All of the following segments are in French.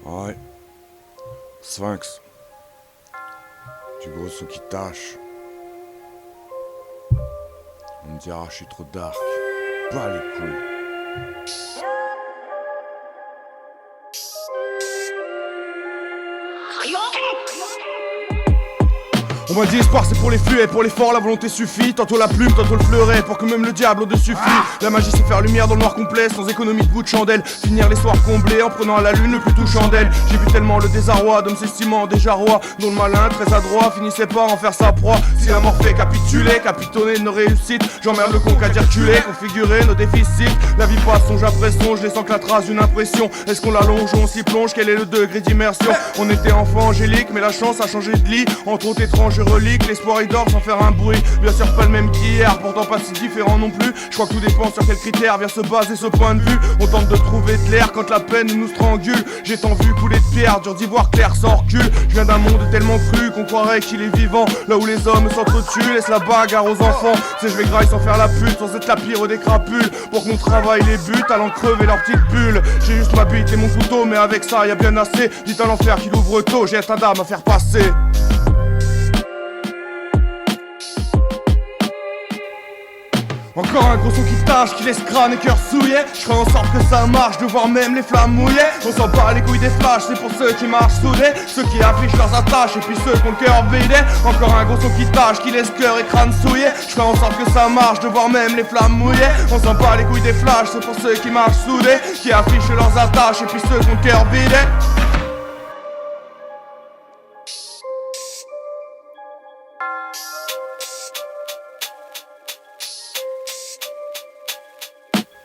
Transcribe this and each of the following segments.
Ouais. Sphinx. Du gros son qui tâche. On me dira je suis trop dark. Pas les couilles. On m'a dit espoir c'est pour les fluets, pour l'effort la volonté suffit. Tantôt la plume, tantôt le fleuret, pour que même le diable au-dessus fuit. La magie c'est faire lumière dans le noir complet, sans économie de bout de chandelle. Finir les soirs comblés en prenant à la lune le plus touchant d'elle. J'ai vu tellement le désarroi d'hommes s'estimant déjà roi, dont le malin très adroit finissait par en faire sa proie. Si la mort fait capituler, capitonner nos réussites, j'emmerde le con qu'à dire culé, configurer nos déficits. La vie passe songe après songe, laissant que la trace d'une impression. Est-ce qu'on l'allonge ou on s'y plonge? Quel est le degré d'immersion? On était enfant angélique, mais la chance a changé de lit. Entre autres étranges reliques, l'espoir il dort sans faire un bruit. Bien sûr pas le même qu'hier, pourtant pas si différent non plus. Je crois que tout dépend sur quels critères vient se baser ce point de vue. On tente de trouver de l'air quand la peine nous strangule. J'ai tant vu couler de pierre, dur d'y voir clair sans recul. Je viens d'un monde tellement cru qu'on croirait qu'il est vivant. Là où les hommes s'entretuent, laissent la bagarre aux enfants. C'est je vais graille sans faire la pute, sans être la pire des crapules. Pour qu'on travaille les buts, allant crever leur petite bulle. J'ai juste ma bite et mon couteau, mais avec ça y a bien assez. Dites à l'enfer qu'il ouvre tôt, j'ai un dame à faire passer. Encore un gros son qui tâche, qui laisse crâne et cœur souillé. Je ferai en sorte que ça marche, de voir même les flammes mouillées. On s'en bat les couilles des flashs, c'est pour ceux qui marchent soudés, ceux qui affichent leurs attaches et puis ceux qui ont le cœur vidé. Encore un gros son qui tâche, qui laisse cœur et crâne souillé. Je ferai en sorte que ça marche, de voir même les flammes mouillées. On s'en bat les couilles des flashs, c'est pour ceux qui marchent soudés, qui affichent leurs attaches et puis ceux qui ont le cœur vidé.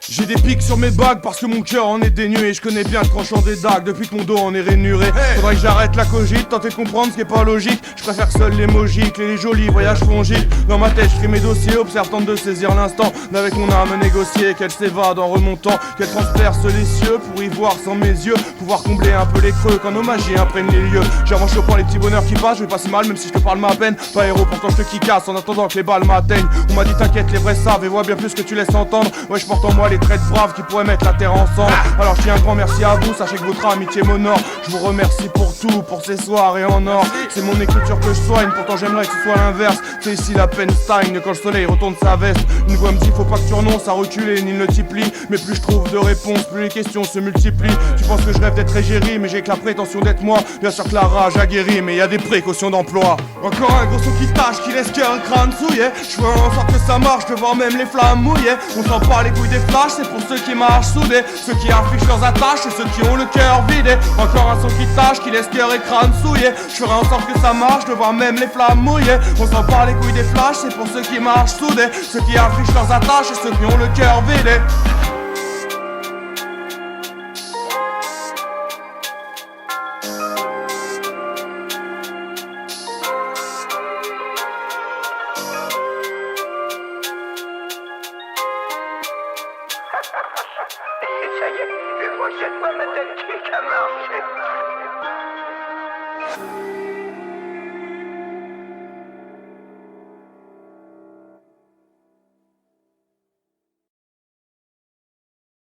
J'ai des pics sur mes bagues parce que mon cœur en est dénué. Je connais bien le tranchant des dagues depuis que mon dos en est rainuré. Faudrait que j'arrête la cogite, tenter de comprendre ce qui est pas logique. Je préfère seul l'émoji que les jolis voyages fongiques. Dans ma tête je trie mes dossiers, observe tente de saisir l'instant. D'avec mon âme négocier, qu'elle s'évade en remontant, qu'elle transperce les cieux pour y voir sans mes yeux. Pouvoir combler un peu les creux quand nos magies imprègnent les lieux. J'avance chopant les petits bonheurs qui passent, je vais pas si mal même si je te parle ma peine. Pas héros pourtant je te kickasse en attendant que les balles m'atteignent. On m'a dit t'inquiète les vrais savent et vois bien plus que tu laisses entendre. Ouais je porte en moi les traits braves qui pourraient mettre la terre ensemble. Alors je dis un grand merci à vous, sachez que votre amitié m'honore. Je vous remercie pour tout, pour ces soirées en or. C'est mon écriture que je soigne, pourtant j'aimerais que ce soit l'inverse. C'est ici la peine stagne quand le soleil retourne sa veste. Une voix me dit faut pas que tu renonces à reculer ni ne multiplie. Mais plus je trouve de réponses, plus les questions se multiplient. Tu penses que je rêve d'être égérie, mais j'ai que la prétention d'être moi. Bien sûr que la rage a guéri, mais y a des précautions d'emploi. Encore un gros son qui tâche, qui laisse cœur et crâne souillé. Je fais en sorte que ça marche, de voir même les flammes mouillées. On s'en bat les couilles des flashs, c'est pour ceux qui marchent soudés, ceux qui affichent leurs attaches et ceux qui ont le cœur vidé. Encore un son qui tâche, qui laisse cœur et crâne souillé. Je ferai en sorte que ça marche, de voir même les flammes mouillées. On s'en bat les couilles des flashs, c'est pour ceux qui marchent soudés, ceux qui affichent leurs attaches et ceux qui ont le cœur vidé.